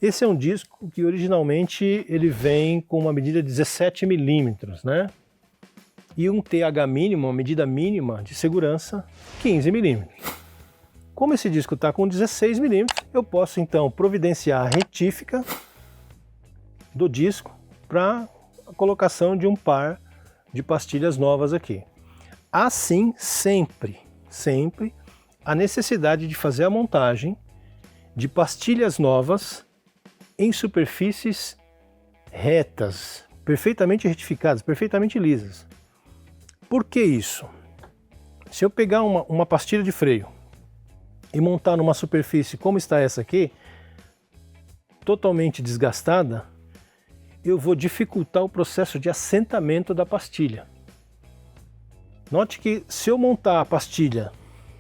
Esse é um disco que originalmente ele vem com uma medida de 17 milímetros, né? E um TH mínimo, uma medida mínima de segurança, 15 milímetros. Como esse disco está com 16 milímetros, eu posso então providenciar a retífica do disco para a colocação de um par de pastilhas novas aqui. Assim, sempre a necessidade de fazer a montagem de pastilhas novas em superfícies retas, perfeitamente retificadas, perfeitamente lisas. Por que isso? Se eu pegar uma pastilha de freio e montar numa superfície como está essa aqui, totalmente desgastada, eu vou dificultar o processo de assentamento da pastilha. Note que se eu montar a pastilha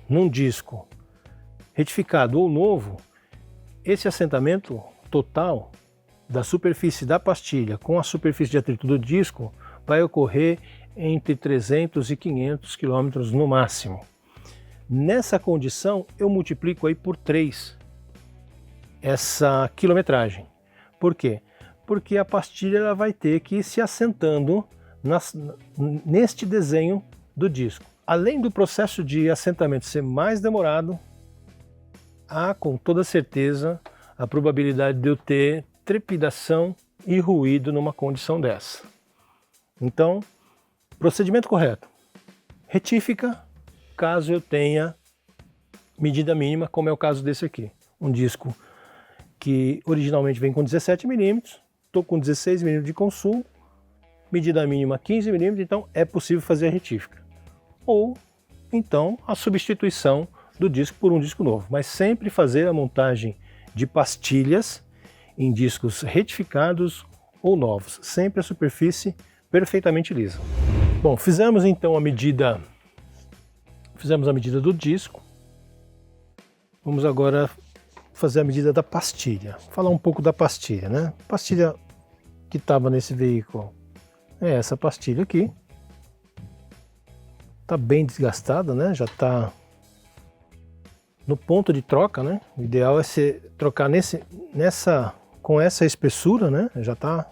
num disco retificado ou novo, esse assentamento total da superfície da pastilha com a superfície de atrito do disco vai ocorrer entre 300 e 500 km no máximo. Nessa condição, eu multiplico aí por 3 essa quilometragem. Por quê? Porque a pastilha ela vai ter que ir se assentando neste desenho do disco. Além do processo de assentamento ser mais demorado, há com toda certeza a probabilidade de eu ter trepidação e ruído numa condição dessa. Então, procedimento correto. Retífica, caso eu tenha medida mínima, como é o caso desse aqui. Um disco que originalmente vem com 17 milímetros, estou com 16 milímetros de consumo, medida mínima 15 milímetros, então é possível fazer a retífica. Ou, então, a substituição do disco por um disco novo. Mas sempre fazer a montagem de pastilhas em discos retificados ou novos. Sempre a superfície perfeitamente lisa. Bom, fizemos então a medida do disco. Vamos agora fazer a medida da pastilha. Falar um pouco da pastilha, né? A pastilha que estava nesse veículo é essa pastilha aqui. Está bem desgastada, né? Já está no ponto de troca, né? O ideal é você trocar com essa espessura, né? Já está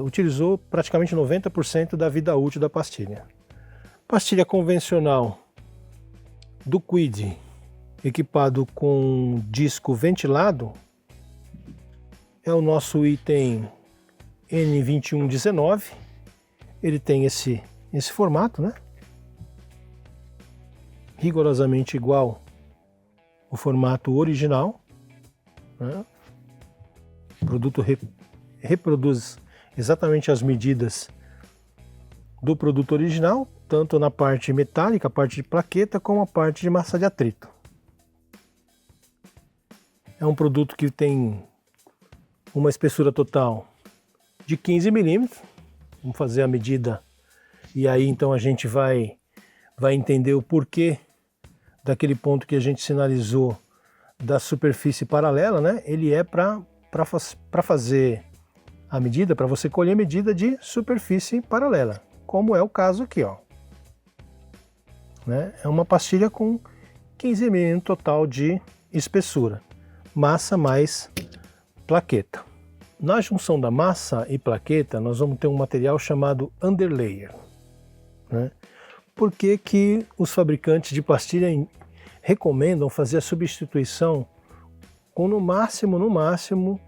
utilizou praticamente 90% da vida útil da pastilha. Pastilha convencional do Quid, equipado com disco ventilado, é o nosso item N2119. Ele tem esse formato, né? Rigorosamente igual ao formato original, né? O produto reproduz exatamente as medidas do produto original, tanto na parte metálica, a parte de plaqueta, como a parte de massa de atrito. É um produto que tem uma espessura total de 15 milímetros. Vamos fazer a medida e aí então a gente vai entender o porquê daquele ponto que a gente sinalizou da superfície paralela, né? Ele é para fazer a medida, para você colher medida de superfície paralela, como é o caso aqui, ó. Né? É uma pastilha com 15 mm total de espessura, massa mais plaqueta. Na junção da massa e plaqueta, nós vamos ter um material chamado underlayer. Né? Por que que os fabricantes de pastilha recomendam fazer a substituição com no máximo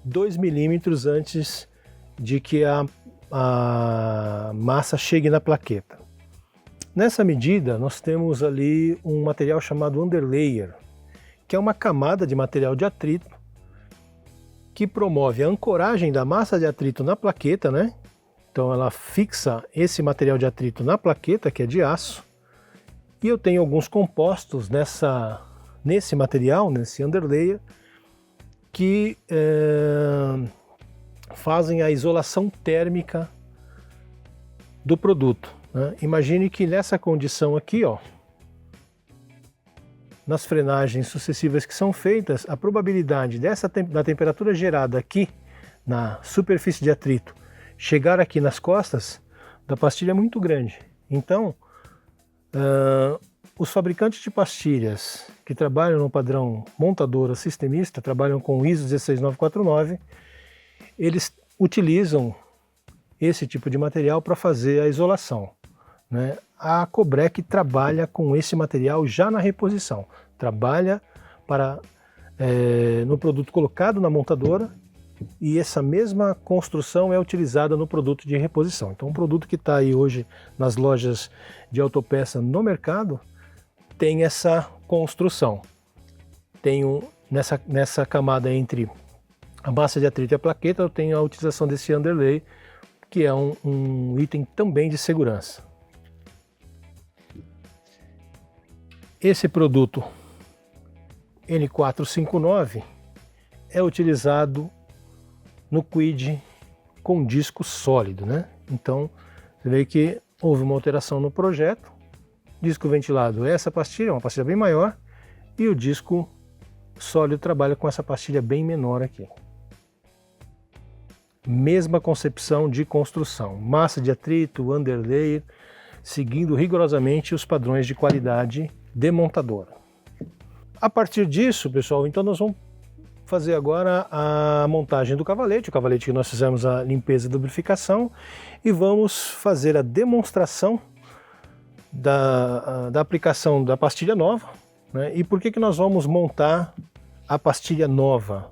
2 milímetros antes de que a massa chegue na plaqueta? Nessa medida, nós temos ali um material chamado underlayer, que é uma camada de material de atrito que promove a ancoragem da massa de atrito na plaqueta, né? Então ela fixa esse material de atrito na plaqueta, que é de aço, e eu tenho alguns compostos nesse material, nesse underlayer, que fazem a isolação térmica do produto. Né? Imagine que nessa condição aqui, ó, nas frenagens sucessivas que são feitas, a probabilidade da temperatura gerada aqui na superfície de atrito chegar aqui nas costas da pastilha é muito grande. Então, os fabricantes de pastilhas que trabalham no padrão montadora sistemista, trabalham com ISO 16949, eles utilizam esse tipo de material para fazer a isolação, né? A Cobrec trabalha com esse material já na reposição, trabalha no produto colocado na montadora, e essa mesma construção é utilizada no produto de reposição. Então, um produto que está aí hoje nas lojas de autopeça no mercado tem essa construção. Nessa camada entre a massa de atrito e a plaqueta, eu tenho a utilização desse underlay, que é um item também de segurança. Esse produto N459 é utilizado no quid com disco sólido, né? Então, você vê que houve uma alteração no projeto. Disco ventilado, essa pastilha é uma pastilha bem maior, e o disco sólido trabalha com essa pastilha bem menor aqui. Mesma concepção de construção, massa de atrito, underlayer, seguindo rigorosamente os padrões de qualidade de montadora. A partir disso, pessoal, então nós vamos fazer agora a montagem do cavalete, o cavalete que nós fizemos a limpeza e lubrificação, e vamos fazer a demonstração da aplicação da pastilha nova, né? E por que nós vamos montar a pastilha nova?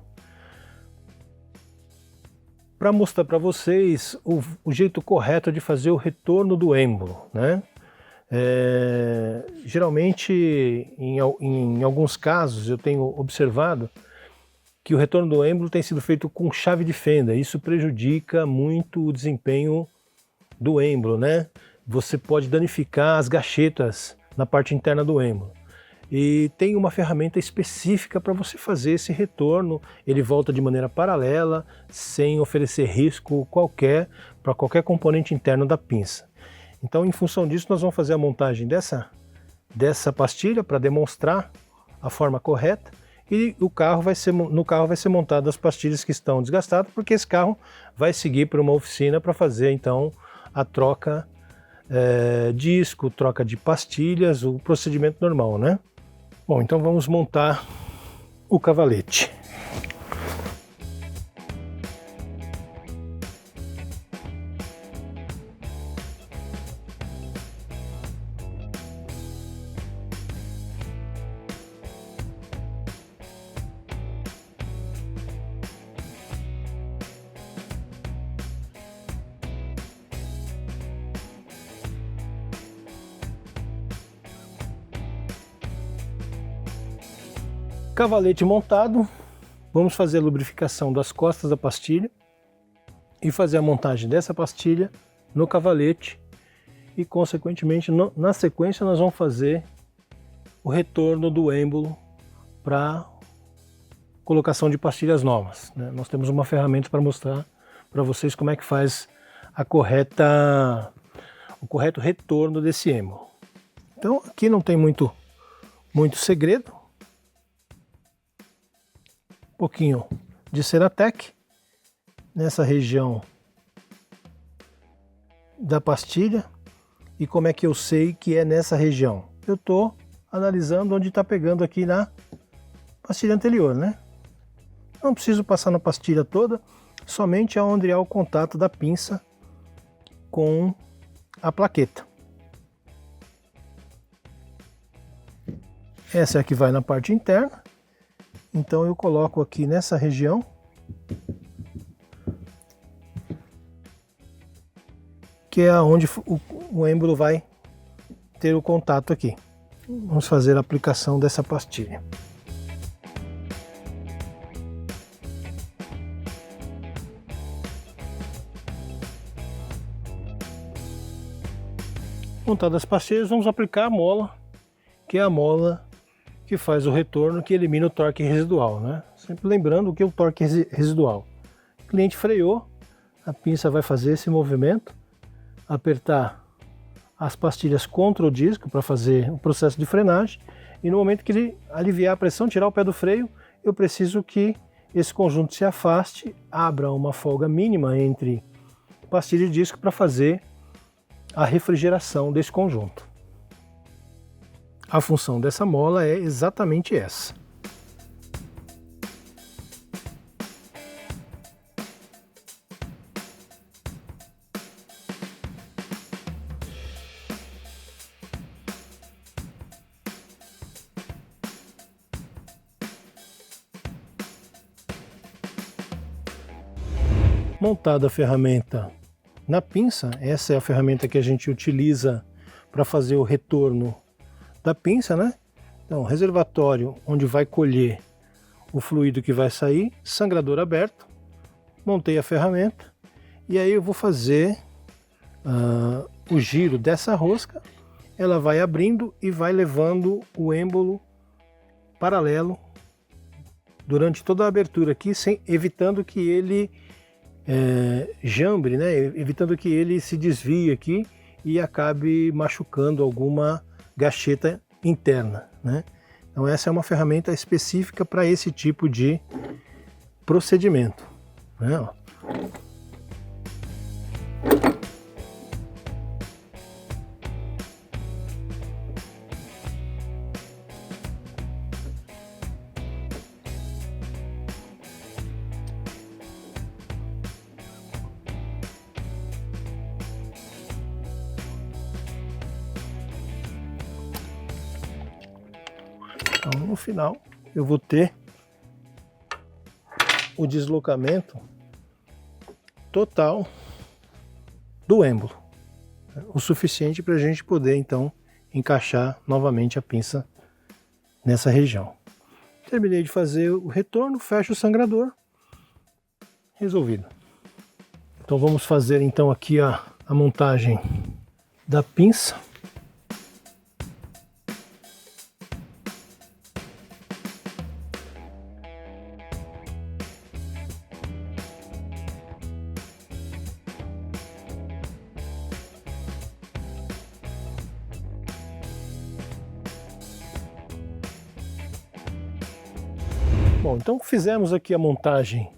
Para mostrar para vocês o jeito correto de fazer o retorno do êmbolo, né? Geralmente, em alguns casos, eu tenho observado que o retorno do êmbolo tem sido feito com chave de fenda. Isso prejudica muito o desempenho do êmbolo, né? Você pode danificar as gachetas na parte interna do êmbolo. E tem uma ferramenta específica para você fazer esse retorno. Ele volta de maneira paralela, sem oferecer risco qualquer para qualquer componente interno da pinça. Então, em função disso, nós vamos fazer a montagem dessa pastilha para demonstrar a forma correta. E no carro vai ser montado as pastilhas que estão desgastadas, porque esse carro vai seguir para uma oficina para fazer então a troca disco, troca de pastilhas, o procedimento normal, né? Bom, então vamos montar o cavalete. Cavalete montado, vamos fazer a lubrificação das costas da pastilha e fazer a montagem dessa pastilha no cavalete e, consequentemente, na sequência nós vamos fazer o retorno do êmbolo para colocação de pastilhas novas, né? Nós temos uma ferramenta para mostrar para vocês como é que faz o correto retorno desse êmbolo. Então aqui não tem muito segredo. Um pouquinho de Ceratec nessa região da pastilha. E como é que eu sei que é nessa região? Eu estou analisando onde está pegando aqui na pastilha anterior, né? Não preciso passar na pastilha toda, somente onde há o contato da pinça com a plaqueta. Essa é a que vai na parte interna. Então eu coloco aqui nessa região que é onde o êmbolo vai ter o contato aqui. Vamos fazer a aplicação dessa pastilha. Montadas as pastilhas, vamos aplicar a mola, que é a mola que faz o retorno, que elimina o torque residual, né? Sempre lembrando que é o torque residual. O cliente freou, a pinça vai fazer esse movimento, apertar as pastilhas contra o disco para fazer o processo de frenagem, e no momento que ele aliviar a pressão, tirar o pé do freio, eu preciso que esse conjunto se afaste, abra uma folga mínima entre pastilha e disco para fazer a refrigeração desse conjunto. A função dessa mola é exatamente essa. Montada a ferramenta na pinça, essa é a ferramenta que a gente utiliza para fazer o retorno da pinça, né? Então, reservatório onde vai colher o fluido que vai sair, sangrador aberto, montei a ferramenta e aí eu vou fazer o giro dessa rosca, ela vai abrindo e vai levando o êmbolo paralelo durante toda a abertura aqui, evitando que ele jambre, né? Evitando que ele se desvie aqui e acabe machucando alguma gacheta interna, né? Então essa é uma ferramenta específica para esse tipo de procedimento, né? Então, no final, eu vou ter o deslocamento total do êmbolo, o suficiente para a gente poder, então, encaixar novamente a pinça nessa região. Terminei de fazer o retorno, fecho o sangrador, resolvido. Então vamos fazer então aqui a montagem da pinça. Bom, então fizemos aqui a montagem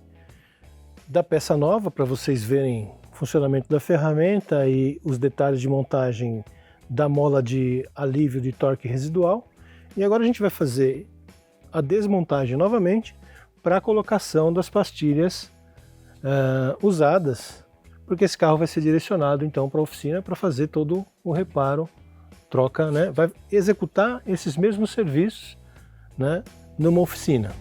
da peça nova para vocês verem o funcionamento da ferramenta e os detalhes de montagem da mola de alívio de torque residual. E agora a gente vai fazer a desmontagem novamente para a colocação das pastilhas usadas, porque esse carro vai ser direcionado então para a oficina para fazer todo o reparo, troca, né? Vai executar esses mesmos serviços, né, numa oficina.